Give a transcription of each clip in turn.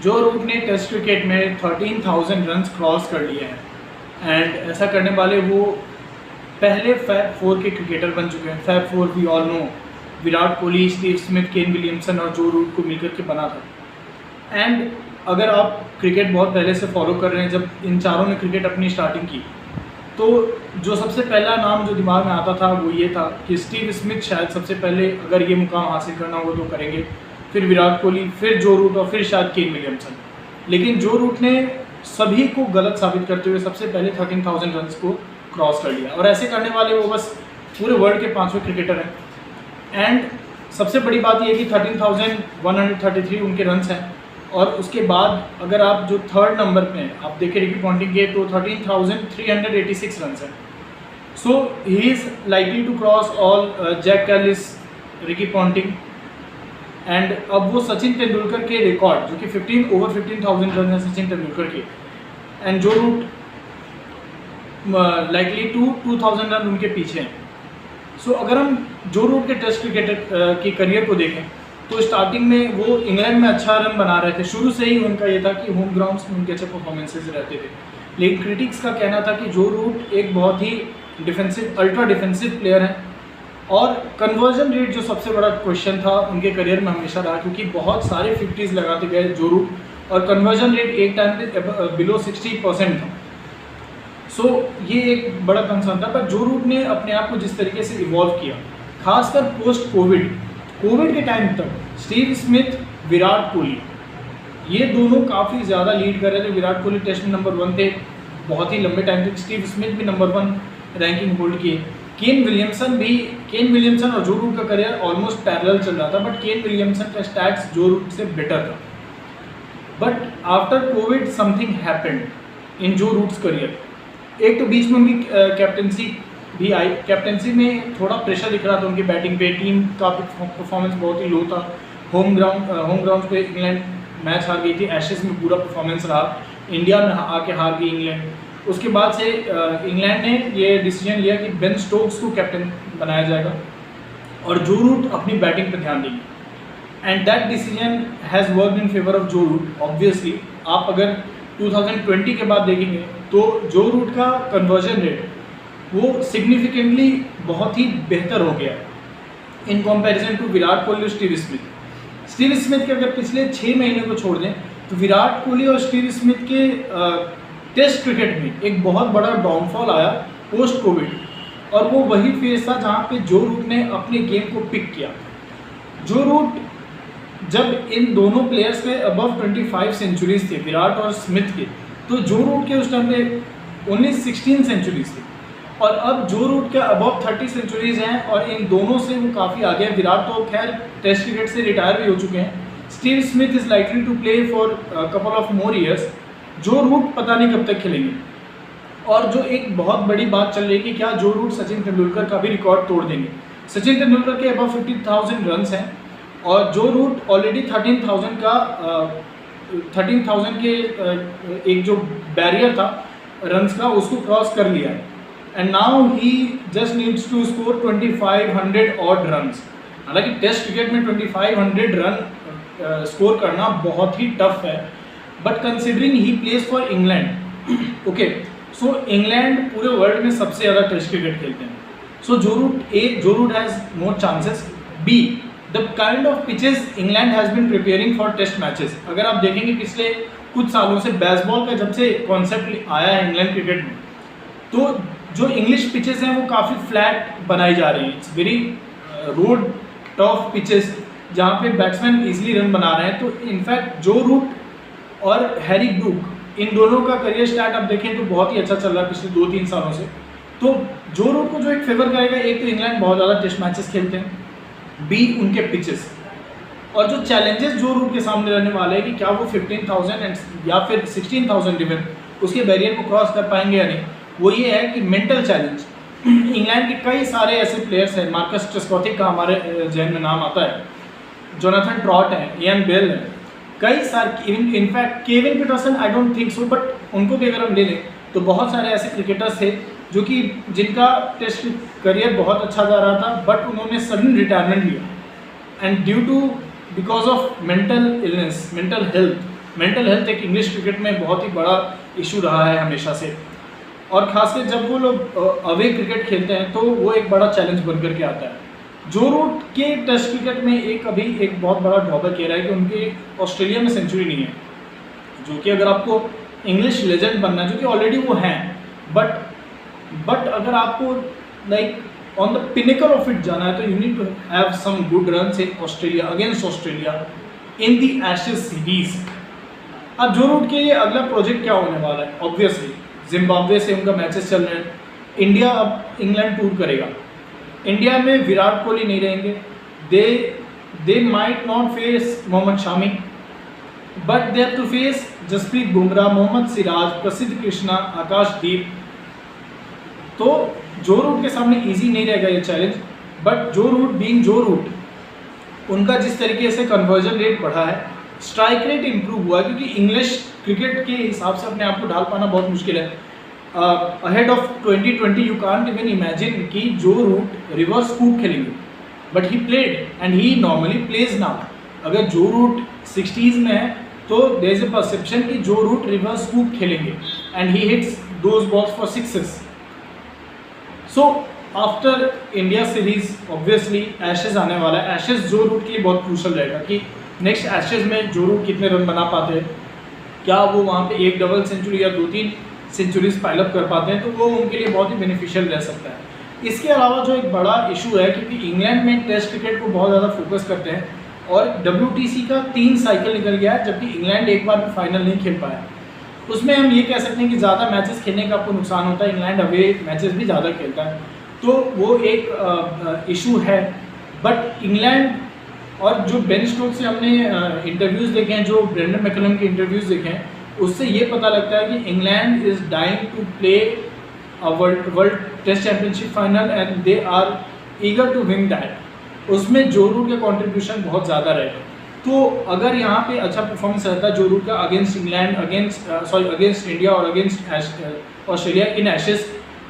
जो रूट ने test cricket में 13,000 रन क्रॉस कर लिए हैं एंड ऐसा करने वाले वो पहले फैब 4 के क्रिकेटर बन चुके हैं। Fab 4 we all know Virat Kohli, Steve Smith, Kane Williamson और जो रूट को मिलकर के बना था। एंड अगर आप क्रिकेट बहुत पहले से फॉलो कर रहे हैं, जब इन चारों ने क्रिकेट अपनी स्टार्टिंग की, तो जो सबसे पहला नाम जो दिमाग में आता था वो ये था कि स्टीव स्मिथ शायद सबसे पहले अगर ये मुकाम हासिल करना होगा तो करेंगे, फिर विराट कोहली, फिर जो रूट और फिर शायद केन विलियमसन। लेकिन जो रूट ने सभी को गलत साबित करते हुए सबसे पहले 13,000 रन को क्रॉस कर लिया, और ऐसे करने वाले वो बस पूरे वर्ल्ड के 5वें क्रिकेटर हैं। एंड सबसे बड़ी बात यह कि 13,133 उनके रन्स हैं, और उसके बाद अगर आप जो थर्ड नंबर पे हैं आप देखें रिकी पॉन्टिंग के, तो 13,386 रन हैं। So he is likely to cross all Jacques Kallis, Ricky Ponting, and अब वो सचिन तेंदुलकर के रिकॉर्ड जो कि ओवर 15,000 रन है सचिन तेंदुलकर के, एंड जो रूट लाइकली 2,000 रन उनके पीछे हैं। सो अगर हम जो रूट के टेस्ट क्रिकेटर के करियर को देखें तो स्टार्टिंग में वो इंग्लैंड में अच्छा रन बना रहे थे, शुरू से ही उनका ये था कि होम ग्राउंड्स में उनके अच्छे परफॉर्मेंसेज रहते थे। लेकिन क्रिटिक्स का कहना था कि जो रूट एक बहुत ही डिफेंसिव, अल्ट्रा डिफेंसिव प्लेयर है, और कन्वर्जन रेट जो सबसे बड़ा क्वेश्चन था उनके करियर में हमेशा रहा, क्योंकि बहुत सारे 50s लगाते गए जो रूट, और कन्वर्जन रेट एक टाइम पे बिलो 60% था। सो ये एक बड़ा कंसर्न था। पर जो रूट ने अपने आप को जिस तरीके से इवॉल्व किया, खासकर पोस्ट कोविड के टाइम तक, स्टीव स्मिथ, विराट कोहली, ये दोनों काफ़ी ज़्यादा लीड कर रहे थे। विराट कोहली टेस्ट में नंबर 1 थे बहुत ही लंबे टाइम तक, स्टीव स्मिथ भी नंबर 1 रैंकिंग होल्ड किए। केन विलियमसन और जो रूट का करियर ऑलमोस्ट पैरेलल चल रहा था, बट केन विलियमसन का स्टैट्स जो रूट से बेटर था। But after Covid something happened in जो रूट्स करियर। एक तो बीच में उनकी कैप्टनसी भी आई, कैप्टनसी में थोड़ा प्रेशर दिख रहा था उनकी बैटिंग पे, टीम का परफॉर्मेंस बहुत ही लो था। होम ग्राउंड पे इंग्लैंड मैच हार गई थी, एशेज में पूरा परफॉर्मेंस रहा, इंडिया में आके हार गई इंग्लैंड। उसके बाद से इंग्लैंड ने ये डिसीजन लिया कि बेन स्टोक्स को कैप्टन बनाया जाएगा और जो रूट अपनी बैटिंग पर ध्यान देंगे, and that decision has worked in favour of जो रूट। ऑब्वियसली आप अगर 2020 के बाद देखेंगे तो जो रूट का कन्वर्जन रेट वो सिग्निफिकेंटली बहुत ही बेहतर हो गया in comparison to Virat Kohli और स्टीव स्मिथ के अगर पिछले 6 महीने को छोड़ दें तो विराट कोहली और स्टीव स्मिथ के टेस्ट क्रिकेट में एक बहुत बड़ा डाउनफॉल आया पोस्ट कोविड, और वो वही फेज था जहाँ पे जो रूट ने अपने गेम को पिक किया। जो रूट जब इन दोनों प्लेयर्स के अबव 25 सेंचुरीज थे, विराट और स्मिथ के, तो जो रूट के उस टाइम पे ओनली 16 सेंचुरीज थे, और अब जो रूट के अबव 30 सेंचुरीज हैं, और इन दोनों से वो काफ़ी आगे हैं। विराट तो खैर टेस्ट क्रिकेट से रिटायर भी हो चुके हैं, Steve Smith is likely to play for couple of more years, Joe Root पता नहीं कब तक खेलेंगे। और जो एक बहुत बड़ी बात चल रही है कि क्या जो रूट सचिन तेंदुलकर का भी रिकॉर्ड तोड़ देंगे। सचिन तेंदुलकर के अबव 50,000 रन हैं, और जो रूट ऑलरेडी 13,000 के एक जो बैरियर था रन्स का उसको क्रॉस कर लिया है, and now he just needs to score 2500 odd runs. हालांकि टेस्ट क्रिकेट में 2500 रन स्कोर करना बहुत ही टफ है, but considering he plays for England, okay, so England पूरे वर्ल्ड में सबसे ज़्यादा टेस्ट क्रिकेट खेलते हैं। So Joe Root has more chances. B, the kind of pitches England has been preparing for test matches. अगर आप देखेंगे पिछले कुछ सालों से बेसबॉल का जब से कॉन्सेप्ट आया है इंग्लैंड क्रिकेट में, तो जो इंग्लिश पिचेस हैं वो काफ़ी फ्लैट बनाई जा रही हैं। It's very road tough pitches जहाँ पे बैट्समैन इजीली रन बना रहे हैं। तो इनफैक्ट जो रूट और हैरी ब्रूक, इन दोनों का करियर स्टार्ट आप देखें तो बहुत ही अच्छा चल रहा है पिछले 2-3 सालों से। तो जो रूट को जो एक फेवर करेगा, एक तो इंग्लैंड बहुत ज़्यादा टेस्ट मैचेस खेलते हैं, बी उनके पिचेस, और जो चैलेंजेस जो रूट के सामने रहने वाले हैं कि क्या वो 15,000 या फिर 16,000 इवन उसके बैरियर को क्रॉस कर पाएंगे या नहीं, वो ये है कि मेंटल चैलेंज। इंग्लैंड के कई सारे ऐसे प्लेयर्स हैं, मार्कस ट्रेस्कॉथिक का हमारे जहन में नाम आता है, जोनाथन ट्रॉट है, इयान बेल है, कई सारे, in fact Kevin Pietersen I don't think so, but उनको भी अगर हम ले लें तो बहुत सारे ऐसे क्रिकेटर्स थे जो कि जिनका टेस्ट करियर बहुत अच्छा जा रहा था, बट उन्होंने सडन रिटायरमेंट लिया, and because of mental illness, mental health, mental health एक इंग्लिश क्रिकेट में बहुत ही बड़ा इशू रहा है हमेशा से, और खासकर जब वो लोग अवे क्रिकेट खेलते हैं तो वो एक बड़ा चैलेंज बन करके आता है। जो रूट के टेस्ट क्रिकेट में एक बहुत बड़ा ड्रॉबैक ये रहा है कि उनके ऑस्ट्रेलिया में सेंचुरी नहीं है, जो कि अगर आपको इंग्लिश लेजेंड बनना है, जो कि ऑलरेडी वो हैं, बट अगर आपको like on the pinnacle of it जाना है तो you need to have some good runs in Australia, against Australia in the Ashes series. अब जो रूट के लिए अगला प्रोजेक्ट क्या होने वाला है, ऑब्वियसली जिम्बाब्वे से उनका मैचेस चल रहे हैं। इंडिया अब इंग्लैंड टूर करेगा, इंडिया में विराट कोहली नहीं रहेंगे, they might not face Mohammed Shami, but they have to face Jasprit Bumrah, Mohammed Siraj, Prasidh Krishna, आकाशदीप। तो जो रूट के सामने इजी नहीं रहेगा ये चैलेंज, बट जो रूट बीइंग जो रूट, उनका जिस तरीके से कन्वर्जन रेट बढ़ा है, स्ट्राइक रेट इंप्रूव हुआ है, क्योंकि इंग्लिश क्रिकेट के हिसाब से अपने आप को ढाल पाना बहुत मुश्किल है। Ahead of 2020 you can't even imagine कि जो रूट रिवर्स स्कूप खेलेंगे, but he played and he normally plays now. अगर जो रूट 60s में है तो देयर इज अ परसेप्शन कि जो रूट रिवर्स स्कूप खेलेंगे and he hits those balls for sixes. So after India series obviously Ashes आने वाला है। Ashes जो रूट के लिए बहुत क्रूशल रहेगा कि नेक्स्ट एशेज में जो रूट कितने रन बना पाते हैं, क्या वो वहाँ पे एक डबल सेंचुरी या 2-3 सेंचुरीज पाइलअप कर पाते हैं, तो वो उनके लिए बहुत ही बेनिफिशियल रह सकता है। इसके अलावा जो एक बड़ा इशू है, क्योंकि इंग्लैंड में टेस्ट क्रिकेट को बहुत ज़्यादा फोकस करते हैं और WTC का 3 साइकिल निकल गया है, जबकि इंग्लैंड एक बार भी फाइनल नहीं खेल पाया। उसमें हम ये कह सकते हैं कि ज़्यादा मैचेस खेलने का आपको नुकसान होता है, इंग्लैंड अवे मैचेस भी ज़्यादा खेलता है, तो वो एक इशू है। बट इंग्लैंड और जो बेन स्टोक्स से हमने इंटरव्यूज़ देखे हैं, जो ब्रेंडन मैकलम के इंटरव्यूज़ देखे हैं, उससे ये पता लगता है कि England is dying to play world test championship final and they are eager to win that. उसमें जो रूट का कंट्रीब्यूशन बहुत ज़्यादा रहेगा। तो अगर यहाँ पे अच्छा परफॉर्मेंस रहता है जो रूट का अगेंस्ट इंग्लैंड, अगेंस्ट इंडिया और अगेंस्ट ऑस्ट्रेलिया इन एशेज,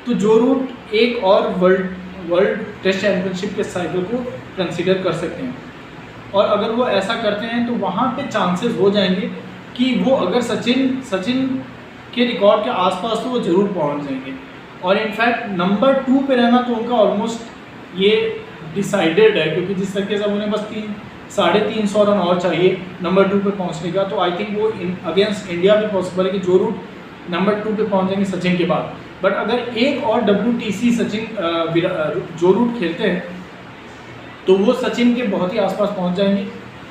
तो जो रूट एक और वर्ल्ड टेस्ट चैम्पियनशिप के साइकिल को कंसिडर कर सकते हैं। और अगर वो ऐसा करते हैं तो वहाँ पे चांसेस हो जाएंगे कि वो अगर सचिन के रिकॉर्ड के आसपास तो वो ज़रूर पहुँच जाएंगे। और इनफैक्ट नंबर 2 पे रहना तो उनका ऑलमोस्ट ये डिसाइडेड है, क्योंकि जिस तरीके से उन्हें बस 350 रन और चाहिए नंबर 2 पे पहुंचने का, तो आई थिंक वो अगेंस्ट इंडिया भी पॉसिबल है कि जो रूट नंबर 2 पे पहुंच जाएंगे सचिन के बाद। बट अगर एक और WTC जो रूट खेलते हैं तो वो सचिन के बहुत ही आसपास पहुंच जाएंगे।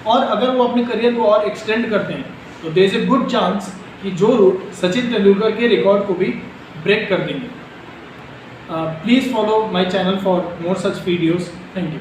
और अगर वो अपने करियर को और एक्सटेंड करते हैं तो there is a good chance कि जो रूट सचिन तेंदुलकर के रिकॉर्ड को भी ब्रेक कर देंगे। Please follow my channel for more such videos. Thank you.